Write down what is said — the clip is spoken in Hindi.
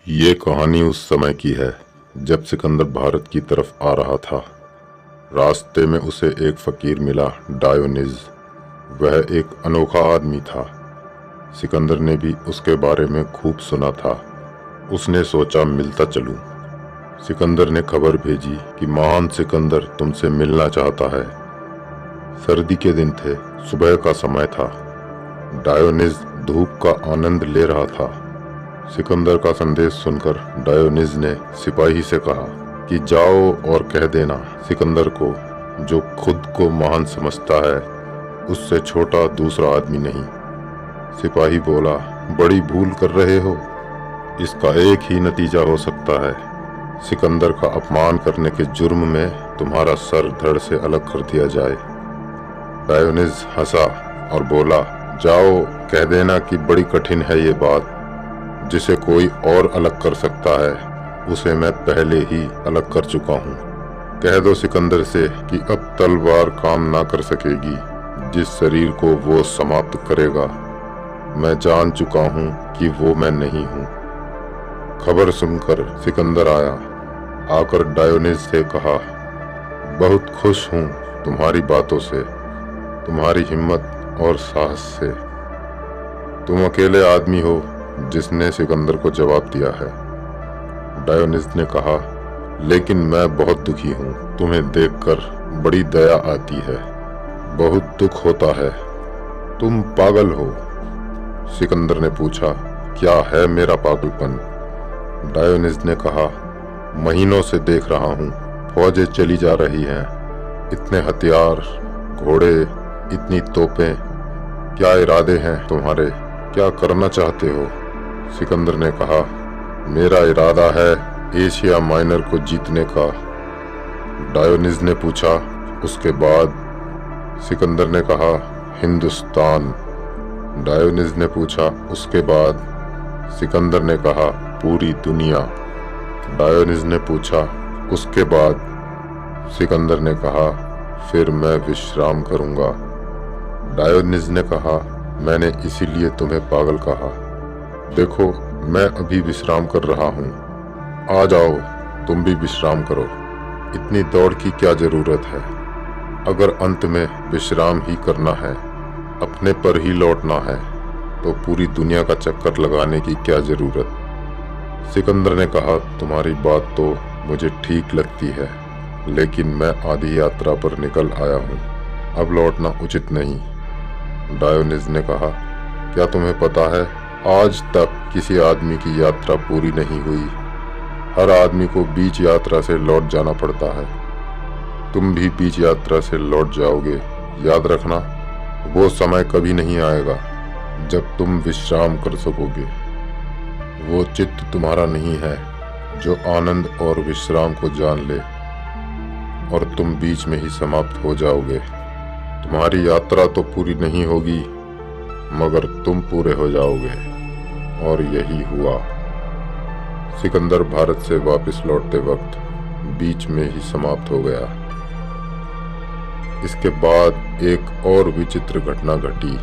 ये कहानी उस समय की है जब सिकंदर भारत की तरफ आ रहा था। रास्ते में उसे एक फकीर मिला, डायोनिज। वह एक अनोखा आदमी था। सिकंदर ने भी उसके बारे में खूब सुना था। उसने सोचा मिलता चलूं। सिकंदर ने खबर भेजी कि महान सिकंदर तुमसे मिलना चाहता है। सर्दी के दिन थे, सुबह का समय था। डायोनिज धूप का आनंद ले रहा था। सिकंदर का संदेश सुनकर डायोनिज ने सिपाही से कहा कि जाओ और कह देना सिकंदर को, जो खुद को महान समझता है, उससे छोटा दूसरा आदमी नहीं। सिपाही बोला, बड़ी भूल कर रहे हो। इसका एक ही नतीजा हो सकता है, सिकंदर का अपमान करने के जुर्म में तुम्हारा सर धड़ से अलग कर दिया जाए। डायोनिज हंसा और बोला, जाओ कह देना कि बड़ी कठिन है ये बात। जिसे कोई और अलग कर सकता है, उसे मैं पहले ही अलग कर चुका हूँ। कह दो सिकंदर से कि अब तलवार काम ना कर सकेगी। जिस शरीर को वो समाप्त करेगा, मैं जान चुका हूँ कि वो मैं नहीं हूँ। खबर सुनकर सिकंदर आया। आकर डायोनिज से कहा, बहुत खुश हूँ तुम्हारी बातों से, तुम्हारी हिम्मत और साहस से। तुम अकेले आदमी हो जिसने सिकंदर को जवाब दिया है। डायोनिज ने कहा, लेकिन मैं बहुत दुखी हूँ। तुम्हें देखकर बड़ी दया आती है, बहुत दुख होता है। तुम पागल हो। सिकंदर ने पूछा, क्या है मेरा पागलपन? डायोनिज ने कहा, महीनों से देख रहा हूँ, फौजें चली जा रही हैं, इतने हथियार, घोड़े, इतनी तोपें। क्या इरादे हैं तुम्हारे? क्या करना चाहते हो? सिकंदर ने कहा, मेरा इरादा है एशिया माइनर को जीतने का। डायोनिज ने पूछा, उसके बाद? सिकंदर ने कहा, हिंदुस्तान। डायोनिज ने पूछा, उसके बाद? सिकंदर ने कहा, पूरी दुनिया। डायोनिज ने पूछा, उसके बाद? सिकंदर ने कहा, फिर मैं विश्राम करूंगा। डायोनिज ने कहा, मैंने इसीलिए तुम्हें पागल कहा। देखो, मैं अभी विश्राम कर रहा हूँ। आ जाओ, तुम भी विश्राम करो। इतनी दौड़ की क्या जरूरत है? अगर अंत में विश्राम ही करना है, अपने पर ही लौटना है, तो पूरी दुनिया का चक्कर लगाने की क्या जरूरत? सिकंदर ने कहा, तुम्हारी बात तो मुझे ठीक लगती है, लेकिन मैं आधी यात्रा पर निकल आया हूँ, अब लौटना उचित नहीं। डायोनिज ने कहा, क्या तुम्हें पता है, आज तक किसी आदमी की यात्रा पूरी नहीं हुई। हर आदमी को बीच यात्रा से लौट जाना पड़ता है। तुम भी बीच यात्रा से लौट जाओगे। याद रखना, वो समय कभी नहीं आएगा जब तुम विश्राम कर सकोगे। वो चित्त तुम्हारा नहीं है जो आनंद और विश्राम को जान ले, और तुम बीच में ही समाप्त हो जाओगे। तुम्हारी यात्रा तो पूरी नहीं होगी, मगर तुम पूरे हो जाओगे। और यही हुआ। सिकंदर भारत से वापस लौटते वक्त बीच में ही समाप्त हो गया। इसके बाद एक और विचित्र घटना घटी।